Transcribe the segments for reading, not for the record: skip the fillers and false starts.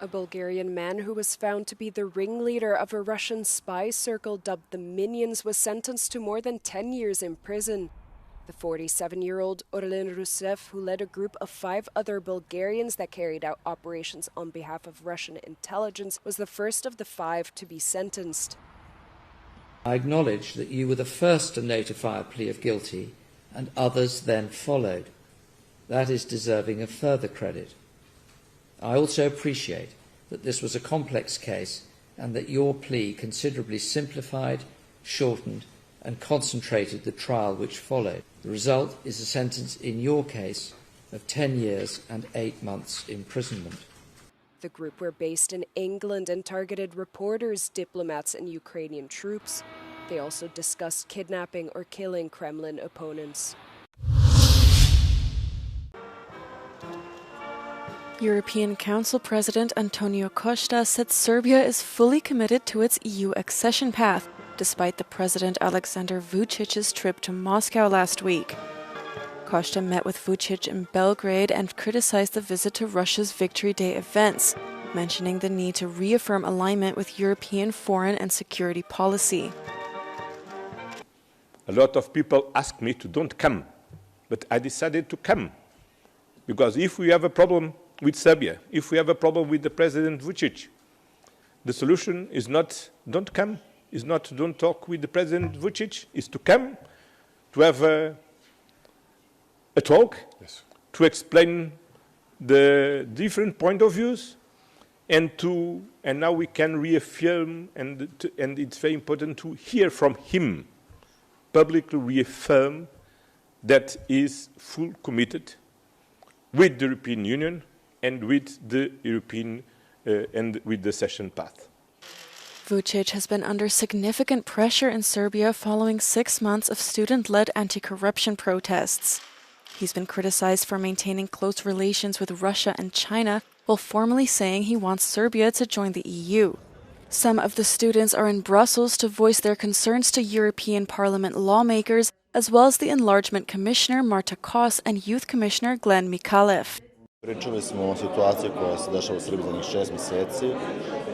A Bulgarian man who was found to be the ringleader of a Russian spy circle dubbed the Minions was sentenced to more than 10 years in prison. The 47-year-old Rusev, who led a group of 5 other Bulgarians that carried out operations on behalf of Russian intelligence, was the first of the 5 to be sentenced. I acknowledge that you were the first to notify a plea of guilty, and others then followed. That is deserving of further credit. I also appreciate that this was a complex case and that your plea considerably simplified, shortened and concentrated the trial which followed. The result is a sentence in your case of 10 years and 8 months imprisonment. The group were based in England and targeted reporters, diplomats and Ukrainian troops. They also discussed kidnapping or killing Kremlin opponents. European Council President Antonio Costa said Serbia is fully committed to its EU accession path, despite the President Alexander Vucic's trip to Moscow last week. Costa met with Vucic in Belgrade and criticized the visit to Russia's Victory Day events, mentioning the need to reaffirm alignment with European foreign and security policy. A lot of people ask me to don't come, but I decided to come. Because if we have a problem with Serbia, if we have a problem with the President Vucic, the solution is not don't come, is not don't talk with the President Vucic, is to come, to have a talk, yes, to explain the different point of views, and now we can reaffirm, and it's very important to hear from him, publicly reaffirm that he is full committed with the European Union and with the European and with the accession path. Vucic has been under significant pressure in Serbia following 6 months of student-led anti-corruption protests. He's been criticized for maintaining close relations with Russia and China, while formally saying he wants Serbia to join the EU. Some of the students are in Brussels to voice their concerns to European Parliament lawmakers, as well as the Enlargement Commissioner Marta Kos and Youth Commissioner Glenn Mikalev. Pričali smo o situaciji koja se dešava u Srbiji zadnjih 6 mjeseci,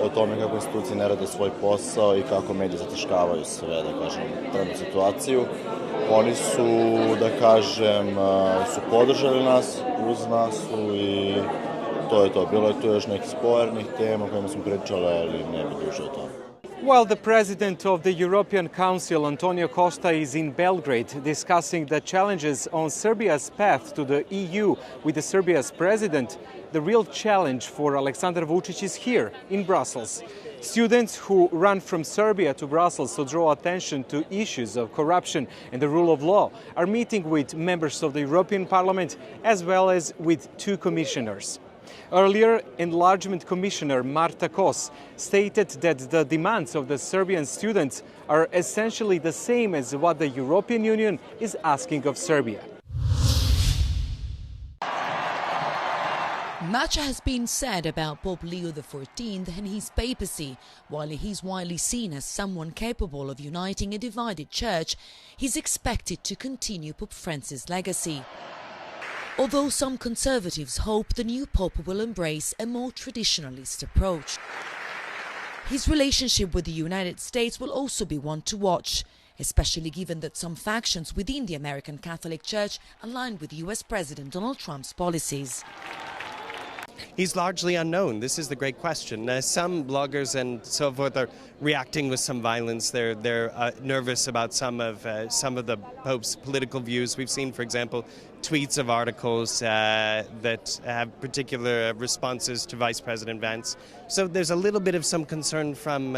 o tome kako institucije ne rade svoj posao i kako mediji zataškavaju sve, da kažem, trenutnu situaciju. Oni su, da kažem, su podržali nas, uz nas su i to je to. Bilo je tu još nekih spornih tema o kojima smo pričali, ali ne bi duže o tome. Well, the president of the European Council, Antonio Costa, is in Belgrade discussing the challenges on Serbia's path to the EU with the Serbia's president. The real challenge for Aleksandar Vučić is here in Brussels. Students who run from Serbia to Brussels to draw attention to issues of corruption and the rule of law are meeting with members of the European Parliament as well as with 2 commissioners. Earlier, Enlargement Commissioner Marta Kos stated that the demands of the Serbian students are essentially the same as what the European Union is asking of Serbia. Much has been said about Pope Leo XIV and his papacy. While he's widely seen as someone capable of uniting a divided church, he's expected to continue Pope Francis' legacy. Although some conservatives hope the new Pope will embrace a more traditionalist approach. His relationship with the United States will also be one to watch, especially given that some factions within the American Catholic Church align with US President Donald Trump's policies. He's largely unknown. This is the great question. Some bloggers and so forth are reacting with some violence. They're nervous about some of the Pope's political views. We've seen, for example, tweets of articles that have particular responses to Vice President Vance. So there's a little bit of some concern from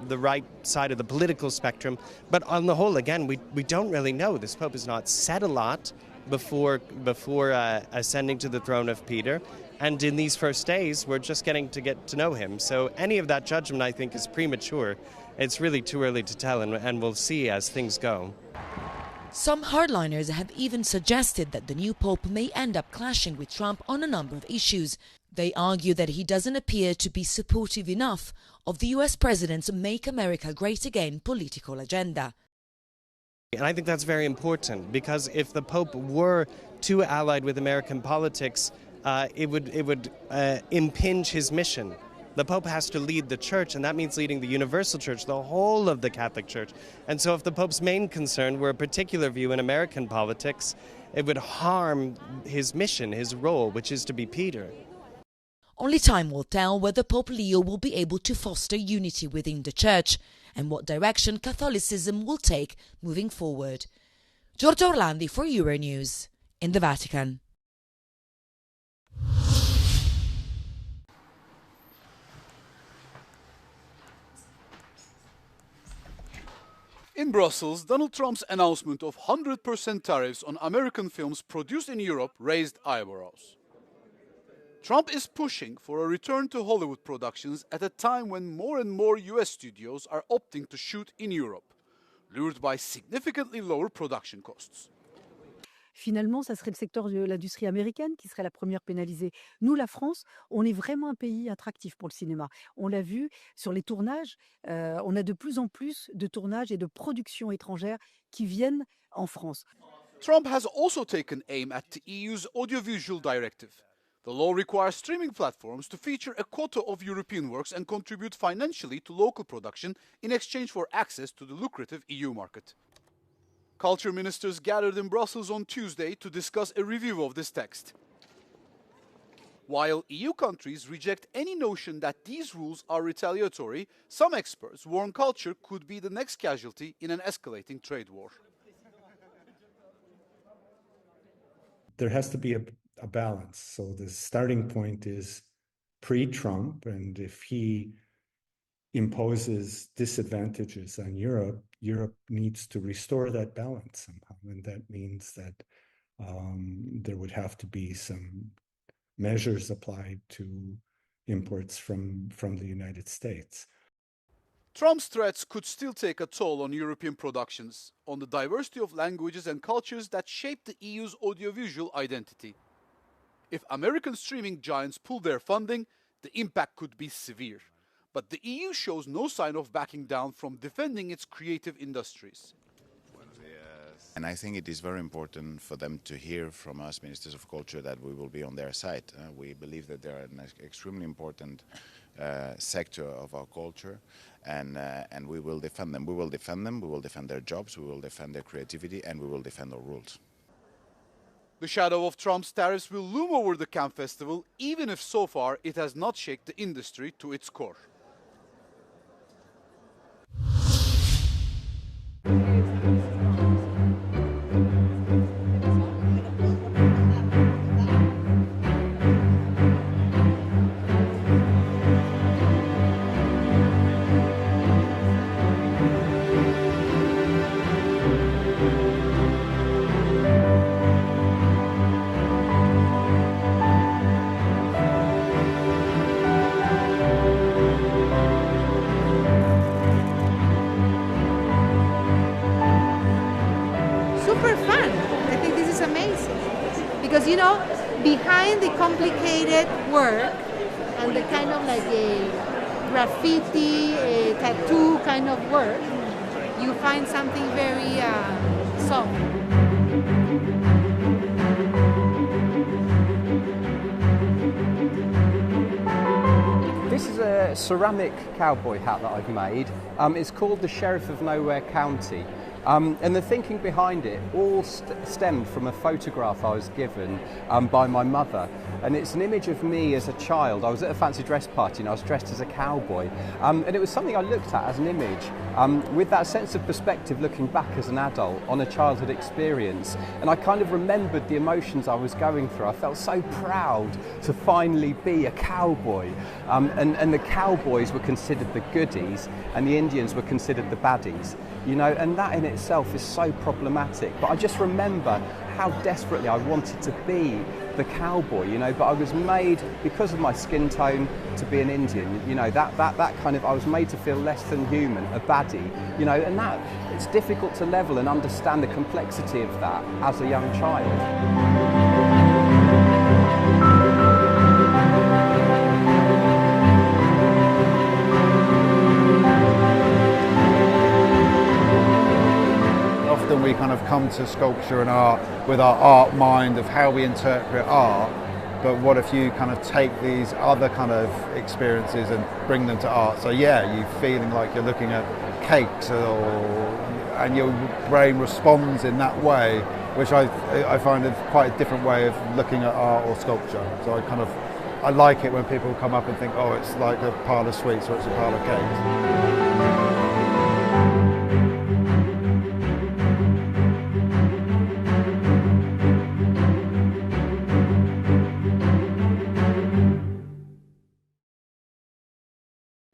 the right side of the political spectrum. But on the whole, again, we don't really know. This Pope has not said a lot before ascending to the throne of Peter. And in these first days, we're just getting to know him. So any of that judgment, I think, is premature. It's really too early to tell, and we'll see as things go. Some hardliners have even suggested that the new Pope may end up clashing with Trump on a number of issues. They argue that he doesn't appear to be supportive enough of the US president's Make America Great Again political agenda. And I think that's very important, because if the Pope were too allied with American politics, it would impinge his mission. The Pope has to lead the Church, and that means leading the universal Church, the whole of the Catholic Church. And so if the Pope's main concern were a particular view in American politics, it would harm his mission, his role, which is to be Peter. Only time will tell whether Pope Leo will be able to foster unity within the Church and what direction Catholicism will take moving forward. Giorgio Orlandi for Euronews in the Vatican. In Brussels, Donald Trump's announcement of 100% tariffs on American films produced in Europe raised eyebrows. Trump is pushing for a return to Hollywood productions at a time when more and more US studios are opting to shoot in Europe, lured by significantly lower production costs. Finalement, ça serait le secteur de l'industrie américaine qui serait la première pénalisée. Nous, la France, on est vraiment un pays attractif pour le cinéma. On l'a vu sur les tournages, on a de plus en plus de tournages et de productions étrangères qui viennent en France. Trump has also taken aim at the EU's audiovisual directive. The law requires streaming platforms to feature a quota of European works and contribute financially to local production in exchange for access to the lucrative EU market. Culture ministers gathered in Brussels on Tuesday to discuss a review of this text. While EU countries reject any notion that these rules are retaliatory, some experts warn culture could be the next casualty in an escalating trade war. There has to be a balance. So the starting point is pre-Trump, and if he imposes disadvantages on Europe, Europe needs to restore that balance somehow. And that means that there would have to be some measures applied to imports from the United States. Trump's threats could still take a toll on European productions, on the diversity of languages and cultures that shape the EU's audiovisual identity. If American streaming giants pull their funding, the impact could be severe. But the EU shows no sign of backing down from defending its creative industries. And I think it is very important for them to hear from us, Ministers of Culture, that we will be on their side. We believe that they are an extremely important sector of our culture, and we will defend them. We will defend them, we will defend their jobs, we will defend their creativity, and we will defend our rules. The shadow of Trump's tariffs will loom over the Cannes Festival, even if so far it has not shaken the industry to its core. Super fun. I think this is amazing because, you know, behind the complicated work and the kind of like a graffiti, a tattoo kind of work, you find something very soft. This is a ceramic cowboy hat that I've made. It's called the Sheriff of Nowhere County. And the thinking behind it all stemmed from a photograph I was given by my mother. And it's an image of me as a child. I was at a fancy dress party and I was dressed as a cowboy. And it was something I looked at as an image with that sense of perspective looking back as an adult on a childhood experience. And I kind of remembered the emotions I was going through. I felt so proud to finally be a cowboy. And the cowboys were considered the goodies and the Indians were considered the baddies. You know, and that in itself is so problematic. But I just remember how desperately I wanted to be the cowboy, you know, but I was made, because of my skin tone, to be an Indian, you know, that kind of, I was made to feel less than human, a baddie, you know, and that, it's difficult to level and understand the complexity of that as a young child. Often we kind of come to sculpture and art with our art mind of how we interpret art, but what if you kind of take these other kind of experiences and bring them to art? So yeah, you're feeling like you're looking at cakes, and your brain responds in that way, which I find quite a different way of looking at art or sculpture. So I like it when people come up and think, oh, it's like a pile of sweets or it's a pile of cakes.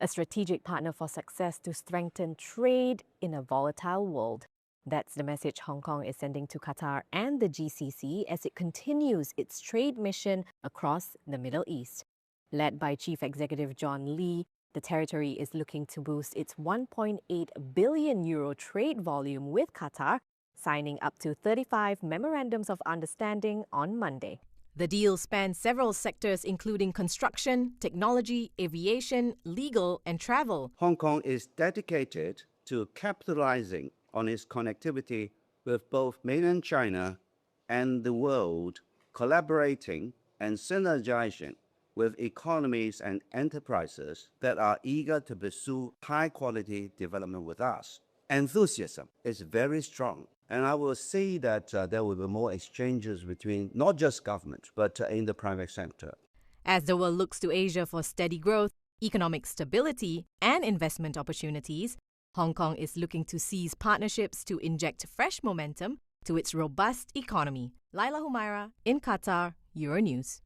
A strategic partner for success to strengthen trade in a volatile world. That's the message Hong Kong is sending to Qatar and the GCC as it continues its trade mission across the Middle East. Led by Chief Executive John Lee, the territory is looking to boost its €1.8 billion trade volume with Qatar, signing up to 35 memorandums of understanding on Monday. The deal spans several sectors including construction, technology, aviation, legal and travel. Hong Kong is dedicated to capitalizing on its connectivity with both mainland China and the world, collaborating and synergizing with economies and enterprises that are eager to pursue high-quality development with us. Enthusiasm is very strong. And I will see that there will be more exchanges between not just government, but in the private sector. As the world looks to Asia for steady growth, economic stability, and investment opportunities, Hong Kong is looking to seize partnerships to inject fresh momentum to its robust economy. Laila Humaira in Qatar, Euronews.